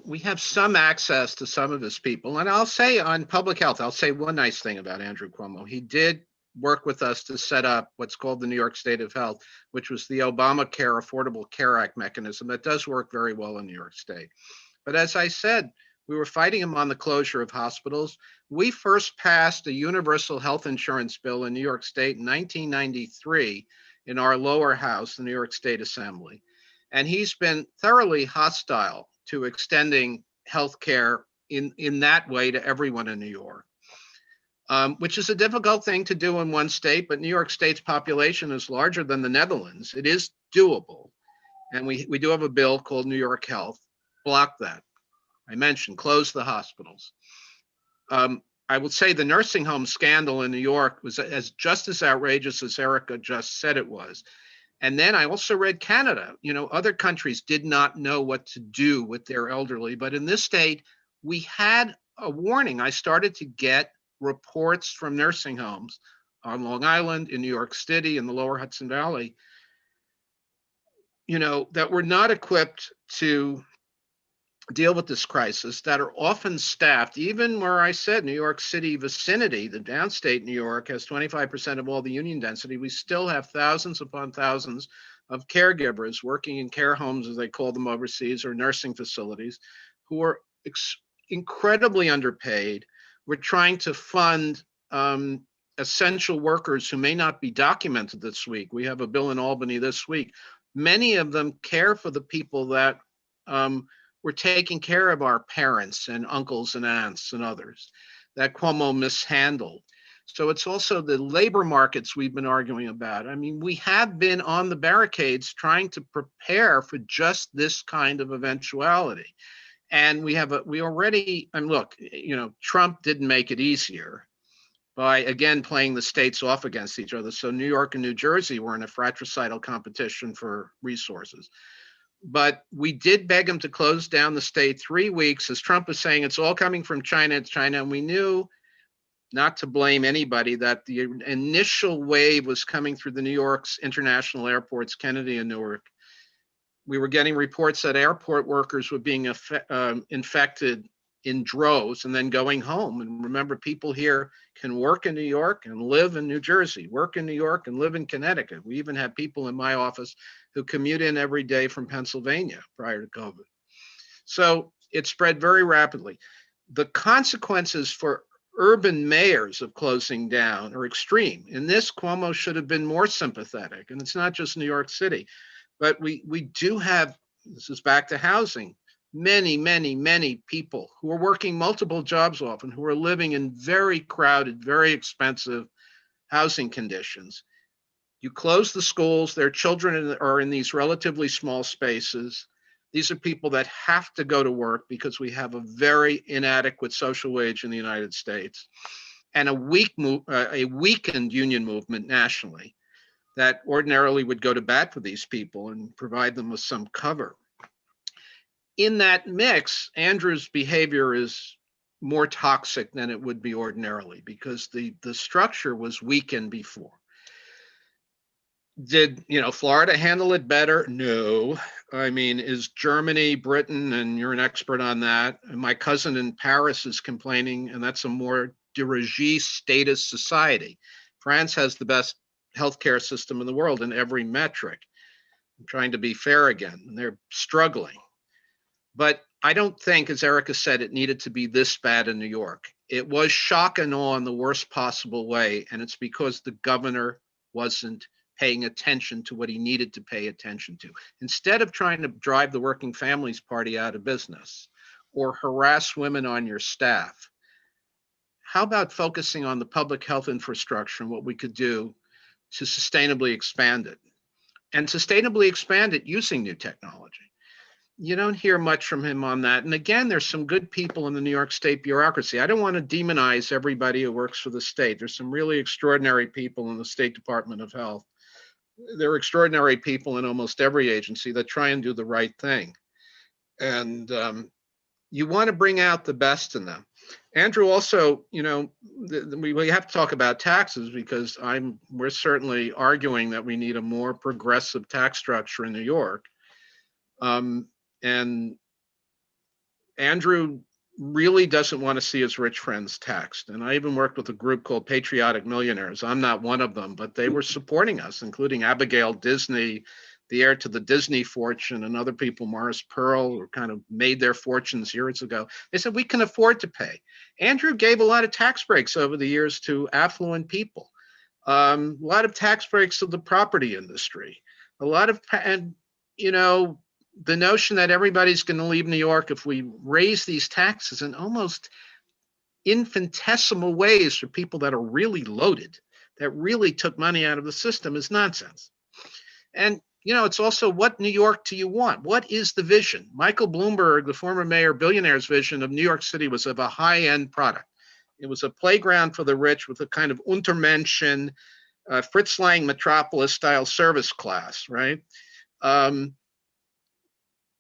[SPEAKER 2] we have some access to some of his people. And I'll say on public health, I'll say one nice thing about Andrew Cuomo. He did work with us to set up what's called the New York State of Health, which was the Obamacare Affordable Care Act mechanism that does work very well in New York State. But as I said, we were fighting him on the closure of hospitals. We first passed a universal health insurance bill in New York State in 1993 in our lower house, the New York State Assembly. And he's been thoroughly hostile to extending health care in that way to everyone in New York, which is a difficult thing to do in one state, but New York State's population is larger than the Netherlands. It is doable. And we do have a bill called New York Health. Block that. I mentioned, close the hospitals. I would say the nursing home scandal in New York was just as outrageous as Erica just said it was. And then I also read Canada. Other countries did not know what to do with their elderly, but in this state, we had a warning. I started to get reports from nursing homes on Long Island, in New York City, in the lower Hudson Valley, that were not equipped to deal with this crisis, that are often staffed, even where I said New York City vicinity, the downstate New York has 25% of all the union density. We still have thousands upon thousands of caregivers working in care homes, as they call them overseas, or nursing facilities, who are incredibly underpaid. We're trying to fund essential workers who may not be documented this week. We have a bill in Albany this week. Many of them care for the people that were taking care of our parents and uncles and aunts and others that Cuomo mishandled. So it's also the labor markets we've been arguing about. I mean, we have been on the barricades trying to prepare for just this kind of eventuality. And we already, and look, Trump didn't make it easier by, again, playing the states off against each other. So New York and New Jersey were in a fratricidal competition for resources. But we did beg him to close down the state 3 weeks, as Trump was saying, it's all coming from China, it's China. And we knew not to blame anybody, that the initial wave was coming through the New York's international airports, Kennedy and Newark. We were getting reports that airport workers were being infected in droves and then going home. And remember, people here can work in New York and live in New Jersey, work in New York and live in Connecticut. We even have people in my office who commute in every day from Pennsylvania prior to COVID. So it spread very rapidly. The consequences for urban mayors of closing down are extreme. In this, Cuomo should have been more sympathetic. And it's not just New York City, but we do have, this is back to housing, many people who are working multiple jobs often, who are living in very crowded, very expensive housing conditions. You close the schools, their children are in these relatively small spaces. These are people that have to go to work because we have a very inadequate social wage in the United States and a weakened union movement nationally that ordinarily would go to bat for these people and provide them with some cover. In that mix, Andrew's behavior is more toxic than it would be ordinarily because the structure was weakened before. Did Florida handle it better? No. I mean, is Germany, Britain, and you're an expert on that. And my cousin in Paris is complaining, and that's a more de régime statist society. France has the best healthcare system in the world in every metric. I'm trying to be fair again, and they're struggling. But I don't think, as Erica said, it needed to be this bad in New York. It was shock and awe in the worst possible way, and it's because the governor wasn't paying attention to what he needed to pay attention to. Instead of trying to drive the Working Families Party out of business or harass women on your staff, how about focusing on the public health infrastructure and what we could do to sustainably expand it, and sustainably expand it using new technology? You don't hear much from him on that. And again, there's some good people in the New York State bureaucracy. I don't want to demonize everybody who works for the state. There's some really extraordinary people in the State Department of Health. There are extraordinary people in almost every agency that try and do the right thing. And you want to bring out the best in them. Andrew, also, we have to talk about taxes because we're certainly arguing that we need a more progressive tax structure in New York. And Andrew really doesn't want to see his rich friends taxed. And I even worked with a group called Patriotic Millionaires. I'm not one of them, but they were supporting us, including Abigail Disney, the heir to the Disney fortune, and other people, Morris Pearl, who kind of made their fortunes years ago. They said, we can afford to pay. Andrew gave a lot of tax breaks over the years to affluent people, a lot of tax breaks to the property industry, the notion that everybody's going to leave New York if we raise these taxes in almost infinitesimal ways for people that are really loaded, that really took money out of the system, is nonsense. And, it's also, what New York do you want? What is the vision? Michael Bloomberg, the former mayor, billionaire's vision of New York City was of a high-end product. It was a playground for the rich with a kind of Untermenschen, Fritz Lang metropolis-style service class, right?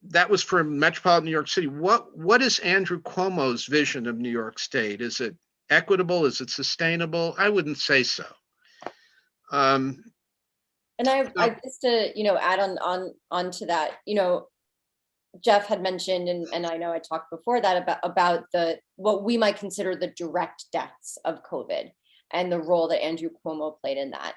[SPEAKER 2] That was for metropolitan New York City. What is Andrew Cuomo's vision of New York State? Is it equitable? Is it sustainable? I wouldn't say so.
[SPEAKER 3] And I just to, add on to that, Jeff had mentioned, and I know I talked before that about what we might consider the direct deaths of COVID and the role that Andrew Cuomo played in that.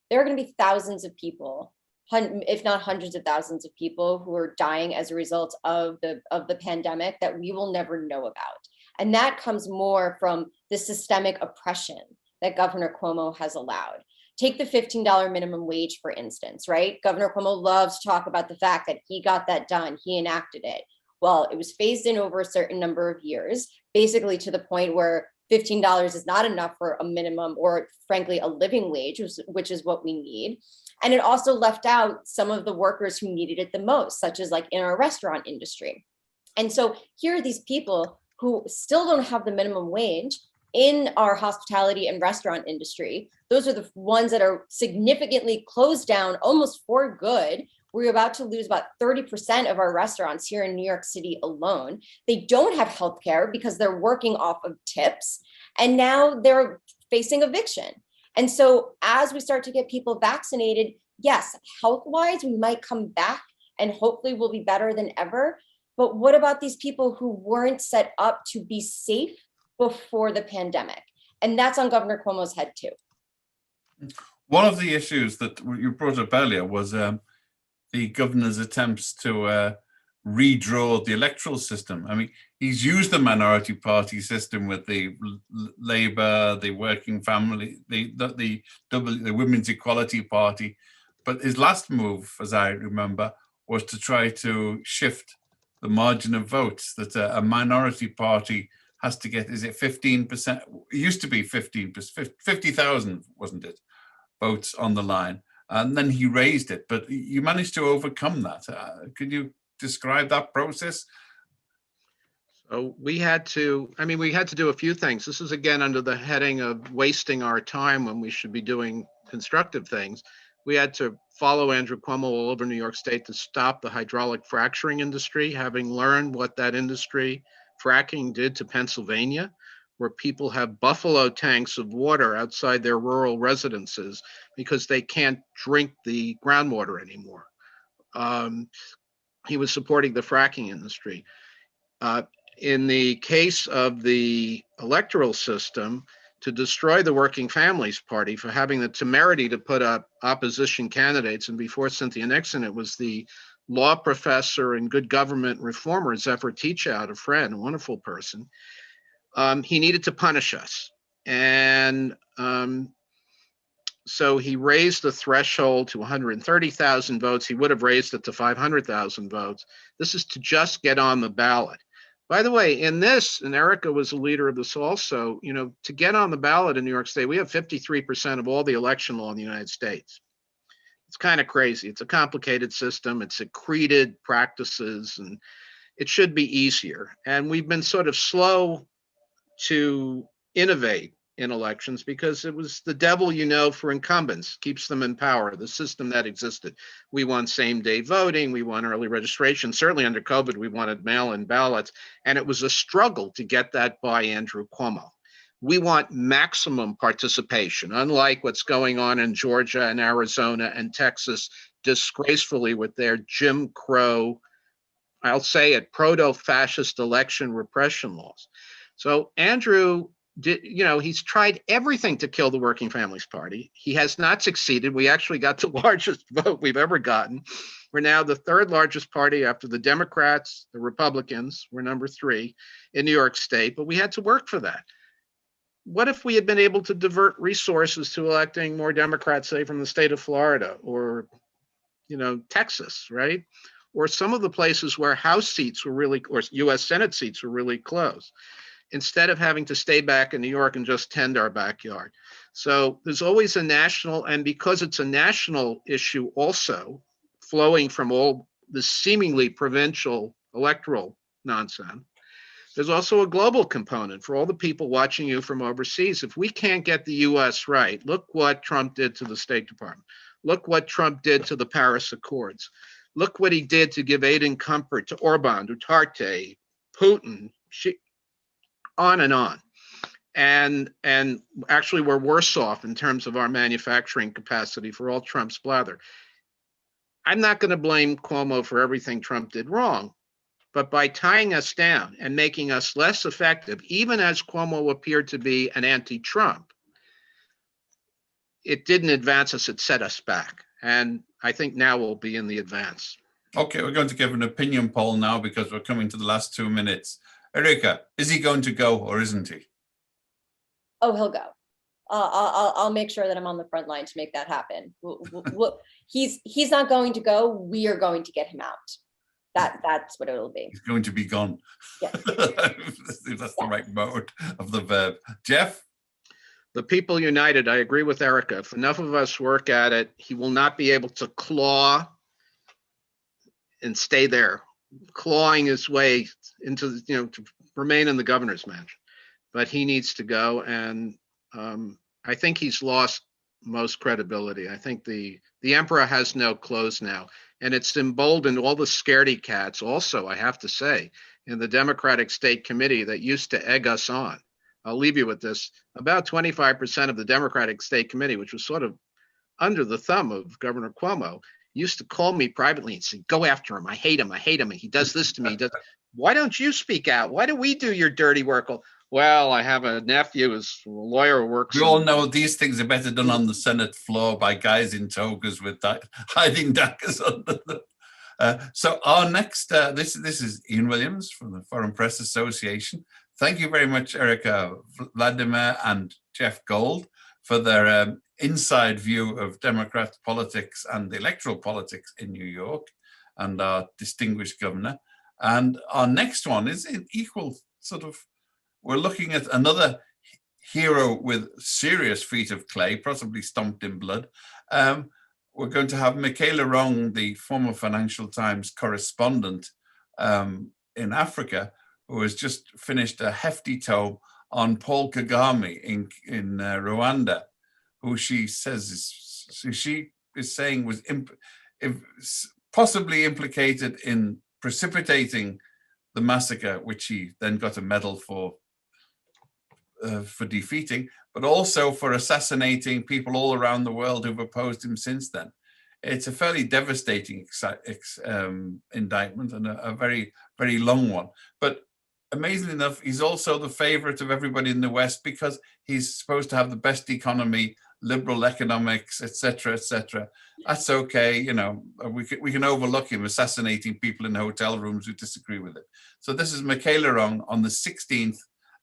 [SPEAKER 3] There are going to be thousands of people, if not hundreds of thousands of people, who are dying as a result of the pandemic that we will never know about. And that comes more from the systemic oppression that Governor Cuomo has allowed. Take the $15 minimum wage, for instance, right? Governor Cuomo loves to talk about the fact that he got that done, he enacted it. Well, it was phased in over a certain number of years, basically to the point where $15 is not enough for a minimum or, frankly, a living wage, which is what we need. And it also left out some of the workers who needed it the most, such as like in our restaurant industry. And so here are these people who still don't have the minimum wage in our hospitality and restaurant industry. Those are the ones that are significantly closed down almost for good. We're about to lose about 30% of our restaurants here in New York City alone. They don't have healthcare because they're working off of tips, and now they're facing eviction. And so as we start to get people vaccinated, yes, health-wise, we might come back and hopefully we'll be better than ever. But what about these people who weren't set up to be safe before the pandemic? And that's on Governor Cuomo's head too.
[SPEAKER 1] One of the issues that you brought up earlier was the governor's attempts to redraw the electoral system. I mean, he's used the minority party system with the Labour, the Working Family, the Women's Equality Party. But his last move, as I remember, was to try to shift the margin of votes that a minority party has to get. Is it 15%? It used to be 15%, 50,000, wasn't it? Votes on the line. And then he raised it, but you managed to overcome that. Could you describe that process?
[SPEAKER 2] So we had to do a few things. This is again under the heading of wasting our time when we should be doing constructive things. We had to follow Andrew Cuomo all over New York State to stop the hydraulic fracturing industry, having learned what that industry, fracking, did to Pennsylvania, where people have buffalo tanks of water outside their rural residences because they can't drink the groundwater anymore. He was supporting the fracking industry. In the case of the electoral system, to destroy the Working Families Party for having the temerity to put up opposition candidates, and before Cynthia Nixon, it was the law professor and good government reformer, Zephyr Teachout, a friend, a wonderful person. He needed to punish us. And so he raised the threshold to 130,000 votes. He would have raised it to 500,000 votes. This is to just get on the ballot. By the way, in this, and Erica was a leader of this also, to get on the ballot in New York State, we have 53% of all the election law in the United States. It's kind of crazy. It's a complicated system. It's accreted practices, and it should be easier. And we've been sort of slow to innovate in elections because it was the devil, for incumbents, keeps them in power, the system that existed. We want same-day voting. We want early registration. Certainly under COVID, we wanted mail-in ballots. And it was a struggle to get that by Andrew Cuomo. We want maximum participation, unlike what's going on in Georgia and Arizona and Texas, disgracefully with their Jim Crow, I'll say it, proto-fascist election repression laws. So Andrew he's tried everything to kill the Working Families Party. He has not succeeded. We actually got the largest vote we've ever gotten. We're now the third largest party after the Democrats, the Republicans. We're number 3 in New York State, but we had to work for that. What if we had been able to divert resources to electing more Democrats, say, from the state of Florida or, Texas, right? Or some of the places where House seats were really, or U.S. Senate seats were really close, instead of having to stay back in New York and just tend our backyard. So there's always a national, and because it's a national issue also, flowing from all the seemingly provincial electoral nonsense, there's also a global component for all the people watching you from overseas. If we can't get the U.S. right, look what Trump did to the State Department. Look what Trump did to the Paris Accords. Look what he did to give aid and comfort to Orban, Duterte, Putin, on and on. and actually we're worse off in terms of our manufacturing capacity for all Trump's blather. I'm not going to blame Cuomo for everything Trump did wrong, but by tying us down and making us less effective, even as Cuomo appeared to be an anti-Trump, it didn't advance us, it set us back. And I think now we'll be in the advance.
[SPEAKER 1] Okay, we're going to give an opinion poll now because we're coming to the last 2 minutes. Erika, is he going to go or isn't he?
[SPEAKER 3] Oh, he'll go. I'll make sure that I'm on the front line to make that happen. He's not going to go. We are going to get him out. That's what it'll be.
[SPEAKER 1] He's going to be gone.
[SPEAKER 3] Yes.
[SPEAKER 1] If that's the right mode of the verb. Jeff?
[SPEAKER 2] The people united. I agree with Erika. If enough of us work at it, he will not be able to claw and stay there, clawing his way into, to remain in the governor's mansion. But he needs to go, and I think he's lost most credibility. I think the emperor has no clothes now, and it's emboldened all the scaredy cats also, I have to say, in the Democratic State Committee that used to egg us on. I'll leave you with this. About 25% of the Democratic State Committee, which was sort of under the thumb of Governor Cuomo, used to call me privately and say, go after him. I hate him. I hate him. He does this to me. Why don't you speak out? Why do we do your dirty work? Well, I have a nephew who's a lawyer who works.
[SPEAKER 1] We all know these things are better done on the Senate floor by guys in togas with hiding daggers under them. So our next, this is Ian Williams from the Foreign Press Association. Thank you very much, Erika, Vladimer, and Jeff Gold for their inside view of Democrat politics and electoral politics in New York, and our distinguished governor. And our next one is in equal sort of, we're looking at another hero with serious feet of clay, possibly stomped in blood. We're going to have Michaela Wrong, the former Financial Times correspondent in Africa, who has just finished a hefty tome on Paul Kagame in Rwanda, who she says she is saying was possibly implicated in precipitating the massacre, which he then got a medal for defeating, but also for assassinating people all around the world who've opposed him since then. It's a fairly devastating indictment and a very, very long one. But amazingly enough, he's also the favorite of everybody in the West because he's supposed to have the best economy, liberal economics, etc., etc. That's okay, we can overlook him assassinating people in hotel rooms who disagree with it. So this is Michaela Wrong on the 16th.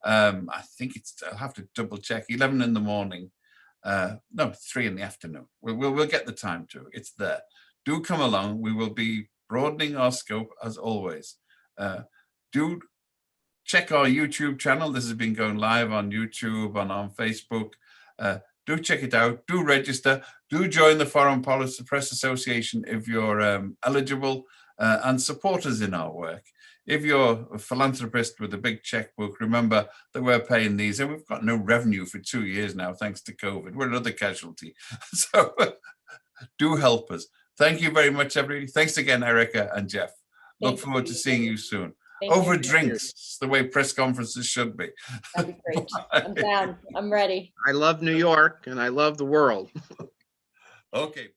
[SPEAKER 1] I think I'll have to double check, 11 in the morning. No, 3 in the afternoon. We'll get the time to. It's there. Do come along. We will be broadening our scope as always. Do check our YouTube channel. This has been going live on YouTube and on Facebook. Do check it out. Do register. Do join the Foreign Policy Press Association if you're eligible, and support us in our work. If you're a philanthropist with a big checkbook, remember that we're paying these, and we've got no revenue for 2 years now, thanks to COVID. We're another casualty. So do help us. Thank you very much, everybody. Thanks again, Erika and Jeff. Look forward to seeing you soon. Over drinks, the way press conferences should be.
[SPEAKER 3] That'd be great. I'm down. I'm ready.
[SPEAKER 2] I love New York and I love the world.
[SPEAKER 1] Okay.